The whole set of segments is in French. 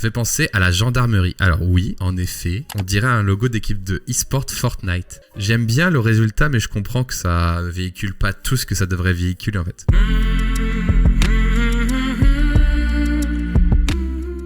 fait penser à la gendarmerie. Alors oui, en effet, on dirait un logo d'équipe de e-sport Fortnite. J'aime bien le résultat, mais je comprends que ça véhicule pas tout ce que ça devrait véhiculer en fait.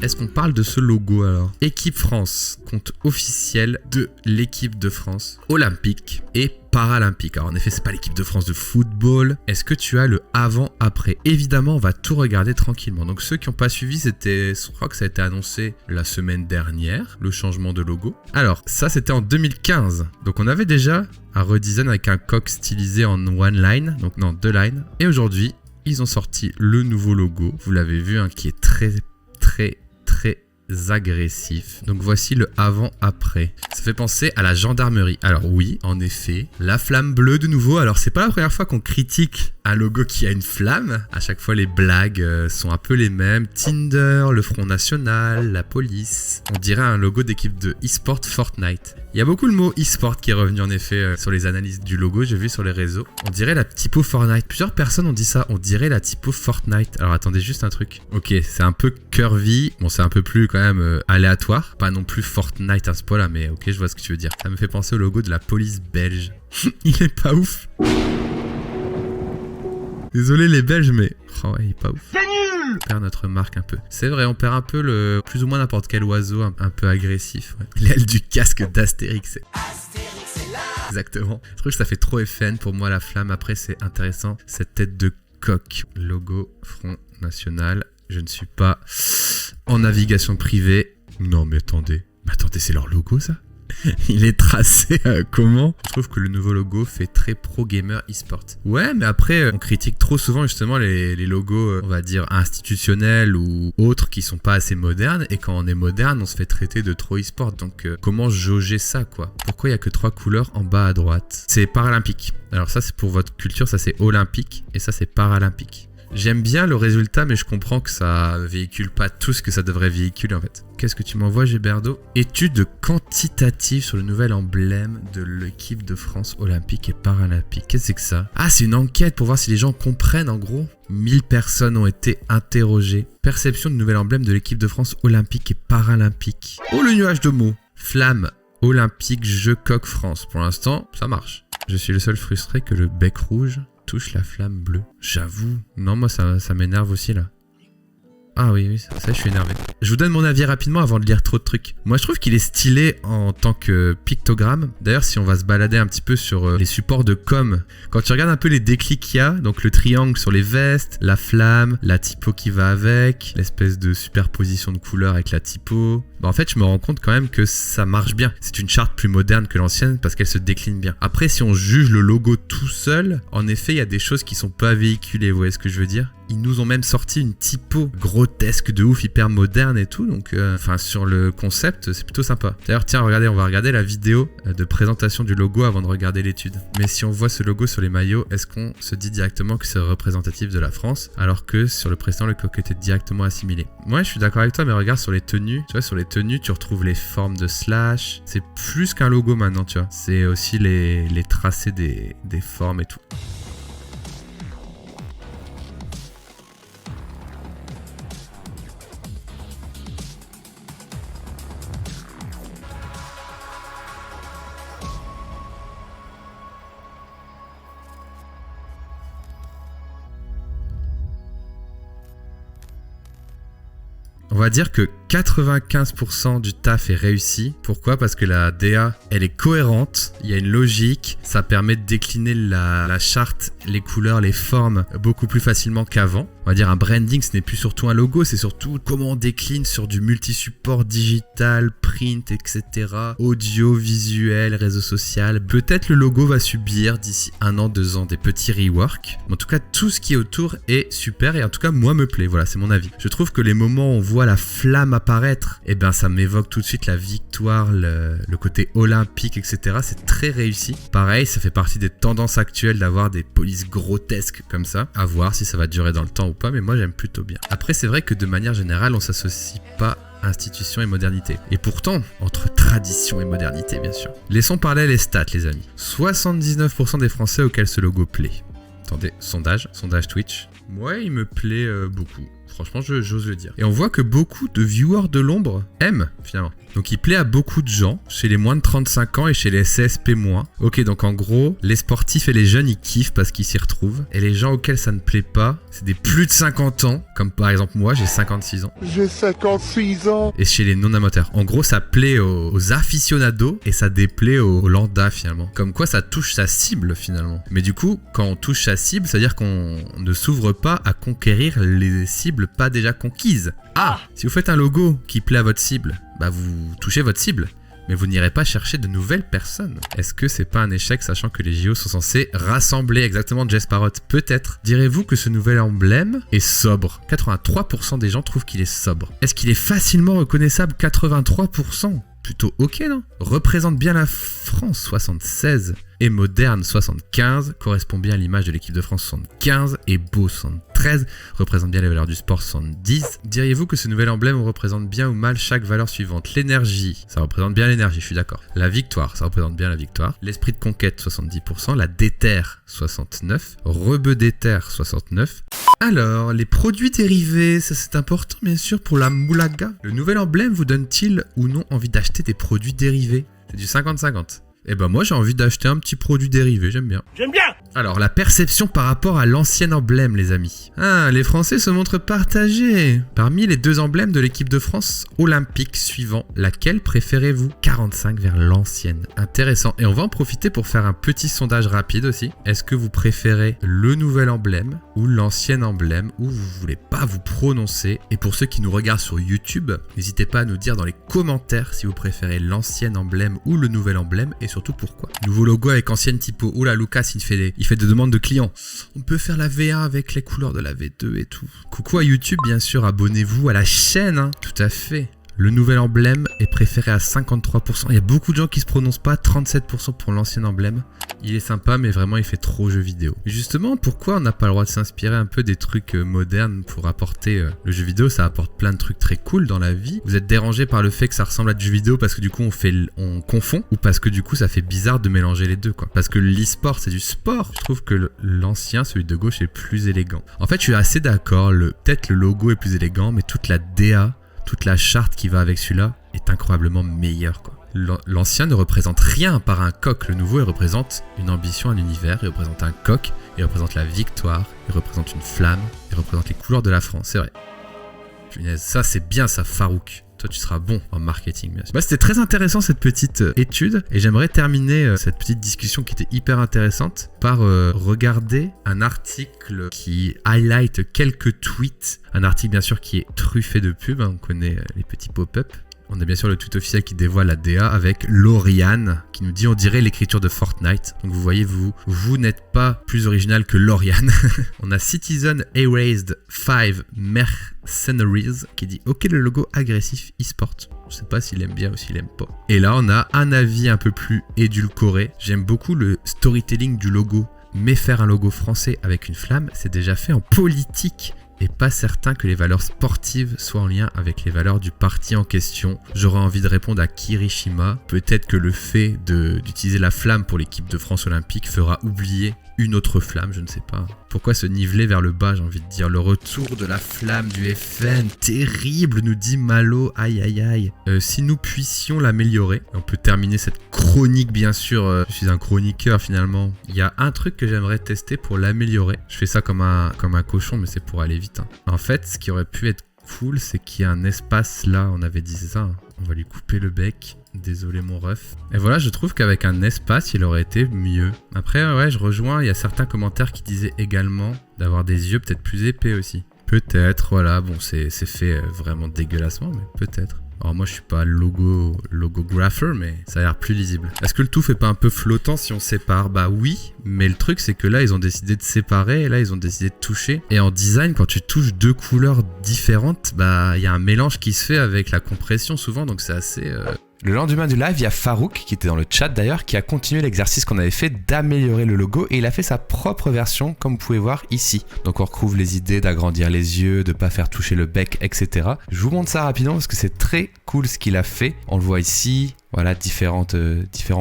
Est-ce qu'on parle de ce logo alors? Équipe France, compte officiel de l'équipe de France olympique et paralympique. Alors en effet, c'est pas l'équipe de France de football. Est-ce que tu as le avant-après? Évidemment, on va tout regarder tranquillement. Donc ceux qui n'ont pas suivi, je crois que ça a été annoncé la semaine dernière, le changement de logo. Alors ça, c'était en 2015. Donc on avait déjà un redesign avec un coq stylisé en one line, donc non, 2 lines. Et aujourd'hui, ils ont sorti le nouveau logo. Vous l'avez vu, hein, qui est très agressif. Donc voici le avant-après. Ça fait penser à la gendarmerie. Alors oui, en effet, la flamme bleue de nouveau. Alors c'est pas la première fois qu'on critique un logo qui a une flamme. À chaque fois les blagues sont un peu les mêmes. Tinder, le Front National, la police. On dirait un logo d'équipe de e-sport Fortnite. Il y a beaucoup le mot e-sport qui est revenu en effet sur les analyses du logo, j'ai vu sur les réseaux. On dirait la typo Fortnite. Plusieurs personnes ont dit ça, on dirait la typo Fortnite. Alors attendez juste un truc. Ok, c'est un peu curvy. Bon, c'est un peu plus quand même aléatoire. Pas non plus Fortnite à ce point-là, mais ok, je vois ce que tu veux dire. Ça me fait penser au logo de la police belge. Il est pas ouf. Désolé les Belges, mais oh ouais, il est pas ouf. C'est nul. On perd notre marque un peu. C'est vrai, on perd un peu le plus ou moins n'importe quel oiseau un peu agressif. Ouais. L'aile du casque d'Astérix. Exactement. Je trouve que ça fait trop FN pour moi la flamme. Après c'est intéressant. Cette tête de coq. Logo Front National. Je ne suis pas en navigation privée. Non mais attendez. C'est leur logo ça? Il est tracé comment? Je trouve que le nouveau logo fait très pro gamer e-sport. Ouais, mais après, on critique trop souvent justement les logos, on va dire, institutionnels ou autres qui sont pas assez modernes. Et quand on est moderne, on se fait traiter de trop e-sport. Donc, comment jauger ça, quoi? Pourquoi il y a que 3 couleurs en bas à droite? C'est paralympique. Alors ça, c'est pour votre culture, ça c'est olympique. Et ça, c'est paralympique. J'aime bien le résultat, mais je comprends que ça véhicule pas tout ce que ça devrait véhiculer en fait. Qu'est-ce que tu m'envoies, Géberdo? Étude quantitative sur le nouvel emblème de l'équipe de France olympique et paralympique. Qu'est-ce que c'est que ça? Ah, c'est une enquête pour voir si les gens comprennent en gros. 1000 personnes ont été interrogées. Perception du nouvel emblème de l'équipe de France olympique et paralympique. Oh, le nuage de mots. Flamme, olympique, jeu coq France. Pour l'instant, ça marche. Je suis le seul frustré que le bec rouge touche la flamme bleue. J'avoue. Non, moi, ça m'énerve aussi, là. Ah oui, ça, je suis énervé. Je vous donne mon avis rapidement avant de lire trop de trucs. Moi, je trouve qu'il est stylé en tant que pictogramme. D'ailleurs, si on va se balader un petit peu sur les supports de com, quand tu regardes un peu les déclics qu'il y a, donc le triangle sur les vestes, la flamme, la typo qui va avec, l'espèce de superposition de couleurs avec la typo, bah en fait, je me rends compte quand même que ça marche bien. C'est une charte plus moderne que l'ancienne parce qu'elle se décline bien. Après, si on juge le logo tout seul, en effet, il y a des choses qui sont pas véhiculées. Vous voyez ce que je veux dire? Ils nous ont même sorti une typo grotesque de ouf, hyper moderne et tout. Donc, sur le concept, c'est plutôt sympa. D'ailleurs, tiens, regardez, on va regarder la vidéo de présentation du logo avant de regarder l'étude. Mais si on voit ce logo sur les maillots, est-ce qu'on se dit directement que c'est représentatif de la France, alors que sur le précédent, le coq était directement assimilé? Ouais, je suis d'accord avec toi, mais regarde sur les tenues. Tu vois, sur les tenues, tu retrouves les formes de slash. C'est plus qu'un logo maintenant, tu vois. C'est aussi les tracés des formes et tout. On va dire que 95% du taf est réussi. Pourquoi? Parce que la DA, elle est cohérente, il y a une logique, ça permet de décliner la charte, les couleurs, les formes beaucoup plus facilement qu'avant. On va dire un branding, ce n'est plus surtout un logo, c'est surtout comment on décline sur du multi-support digital, print, etc. Audio, visuel, réseau social. Peut-être le logo va subir d'ici 1 an, 2 ans des petits reworks. En tout cas, tout ce qui est autour est super et en tout cas, moi me plaît. Voilà, c'est mon avis. Je trouve que les moments où on voit la flamme apparaître, eh ben ça m'évoque tout de suite la victoire, le côté olympique, etc. C'est très réussi. Pareil, ça fait partie des tendances actuelles d'avoir des polices grotesques comme ça. À voir si ça va durer dans le temps ou pas, mais moi j'aime plutôt bien. Après, c'est vrai que de manière générale, on s'associe pas institution et modernité. Et pourtant, entre tradition et modernité, bien sûr. Laissons parler les stats, les amis. 79% des Français auxquels ce logo plaît. Attendez, sondage Twitch. Ouais, il me plaît beaucoup. Franchement, j'ose le dire. Et on voit que beaucoup de viewers de l'ombre aiment, finalement. Donc il plaît à beaucoup de gens, chez les moins de 35 ans et chez les CSP-. Ok, donc en gros, les sportifs et les jeunes, ils kiffent parce qu'ils s'y retrouvent. Et les gens auxquels ça ne plaît pas, c'est des plus de 50 ans, comme par exemple moi, j'ai 56 ans. J'ai 56 ans. Et chez les non-amateurs. En gros, ça plaît aux aficionados et ça déplaît aux lambda, finalement. Comme quoi, ça touche sa cible, finalement. Mais du coup, quand on touche sa cible, c'est-à-dire qu'on ne s'ouvre pas à conquérir les cibles pas déjà conquises. Ah, si vous faites un logo qui plaît à votre cible, bah vous touchez votre cible, mais vous n'irez pas chercher de nouvelles personnes. Est-ce que c'est pas un échec, sachant que les JO sont censés rassembler exactement Jess Parrot? Peut-être. Direz-vous que ce nouvel emblème est sobre? 83% des gens trouvent qu'il est sobre. Est-ce qu'il est facilement reconnaissable? 83%. Plutôt ok, non? Représente bien la France, 76. Et moderne, 75. Correspond bien à l'image de l'équipe de France, 75. Et beau, 73. Représente bien les valeurs du sport, 70. Diriez-vous que ce nouvel emblème représente bien ou mal chaque valeur suivante? L'énergie, ça représente bien l'énergie, je suis d'accord. La victoire, ça représente bien la victoire. L'esprit de conquête, 70%. La déterre, 69. Rebeu déterre, 69. Alors, les produits dérivés, ça c'est important bien sûr pour la moulaga. Le nouvel emblème vous donne-t-il ou non envie d'acheter des produits dérivés? C'est du 50-50. Eh ben moi j'ai envie d'acheter un petit produit dérivé, j'aime bien. J'aime bien. Alors la perception par rapport à l'ancien emblème les amis. Ah, les Français se montrent partagés. Parmi les deux emblèmes de l'équipe de France olympique suivant, laquelle préférez-vous? 45 vers l'ancienne. Intéressant. Et on va en profiter pour faire un petit sondage rapide aussi. Est-ce que vous préférez le nouvel emblème ou l'ancien emblème, ou vous voulez pas vous prononcer? Et pour ceux qui nous regardent sur YouTube, n'hésitez pas à nous dire dans les commentaires si vous préférez l'ancien emblème ou le nouvel emblème, et surtout pourquoi. Nouveau logo avec ancienne typo. Oula, Lucas, il fait des demandes de clients. On peut faire la V1 avec les couleurs de la V2 et tout. Coucou à YouTube, bien sûr, abonnez-vous à la chaîne, hein. Tout à fait. Le nouvel emblème est préféré à 53%. Il y a beaucoup de gens qui se prononcent pas. 37% pour l'ancien emblème. Il est sympa, mais vraiment, il fait trop jeu vidéo. Et justement, pourquoi on n'a pas le droit de s'inspirer un peu des trucs modernes pour apporter le jeu vidéo? Ça apporte plein de trucs très cool dans la vie. Vous êtes dérangé par le fait que ça ressemble à du jeu vidéo parce que du coup, on confond, ou parce que du coup, ça fait bizarre de mélanger les deux, quoi. Parce que l'e-sport, c'est du sport. Je trouve que l'ancien, celui de gauche, est plus élégant. En fait, je suis assez d'accord. Peut-être le logo est plus élégant, mais toute la DA, toute la charte qui va avec celui-là est incroyablement meilleure, quoi. L'ancien ne représente rien par un coq. Le nouveau, il représente une ambition, un univers. Il représente un coq, il représente la victoire, il représente une flamme, il représente les couleurs de la France. C'est vrai. Punaise, ça c'est bien ça, Farouk. Toi, tu seras bon en marketing, bien sûr. C'était très intéressant cette petite étude, et j'aimerais terminer cette petite discussion qui était hyper intéressante par regarder un article qui highlight quelques tweets. Un article bien sûr qui est truffé de pubs, hein, on connaît les petits pop-up. On a bien sûr le tweet officiel qui dévoile la DA avec Lauriane qui nous dit on dirait l'écriture de Fortnite. Donc vous voyez, vous n'êtes pas plus original que Lauriane. On a Citizen Erased 5 Mercenaries qui dit ok, le logo agressif e-sport. Je sais pas s'il aime bien ou s'il aime pas. Et là on a un avis un peu plus édulcoré. J'aime beaucoup le storytelling du logo, mais faire un logo français avec une flamme, c'est déjà fait en politique. Et pas certain que les valeurs sportives soient en lien avec les valeurs du parti en question. J'aurais envie de répondre à Kirishima. Peut-être que le fait d'utiliser la flamme pour l'équipe de France olympique fera oublier une autre flamme, je ne sais pas. Pourquoi se niveler vers le bas, j'ai envie de dire. Le retour de la flamme du FN, terrible, nous dit Malo, aïe aïe aïe. Si nous puissions l'améliorer, on peut terminer cette chronique bien sûr. Je suis un chroniqueur finalement. Il y a un truc que j'aimerais tester pour l'améliorer. Je fais ça comme un cochon, mais c'est pour aller vite, hein. En fait, ce qui aurait pu être cool, c'est qu'il y a un espace là, on avait dit ça, hein. On va lui couper le bec. Désolé mon ref. Et voilà, je trouve qu'avec un espace, il aurait été mieux. Après, ouais, je rejoins, il y a certains commentaires qui disaient également d'avoir des yeux peut-être plus épais aussi. Peut-être, voilà, bon, c'est fait vraiment dégueulassement, mais peut-être. Alors moi, je suis pas logographer, mais ça a l'air plus lisible. Est-ce que le tout fait pas un peu flottant si on sépare? Bah oui, mais le truc, c'est que là, ils ont décidé de séparer, et là, ils ont décidé de toucher. Et en design, quand tu touches deux couleurs différentes, bah, il y a un mélange qui se fait avec la compression souvent, donc c'est assez... Le lendemain du live, il y a Farouk, qui était dans le chat d'ailleurs, qui a continué l'exercice qu'on avait fait d'améliorer le logo, et il a fait sa propre version, comme vous pouvez voir ici. Donc on retrouve les idées d'agrandir les yeux, de pas faire toucher le bec, etc. Je vous montre ça rapidement parce que c'est très cool ce qu'il a fait. On le voit ici, voilà, différents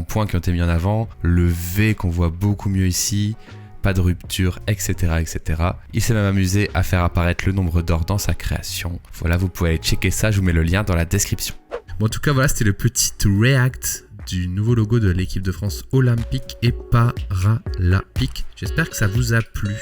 points qui ont été mis en avant. Le V qu'on voit beaucoup mieux ici. pas de rupture, etc., etc. Il s'est même amusé à faire apparaître le nombre d'or dans sa création. Voilà, vous pouvez aller checker ça, je vous mets le lien dans la description. Bon, en tout cas, voilà, c'était le petit react du nouveau logo de l'équipe de France olympique et paralympique. J'espère que ça vous a plu.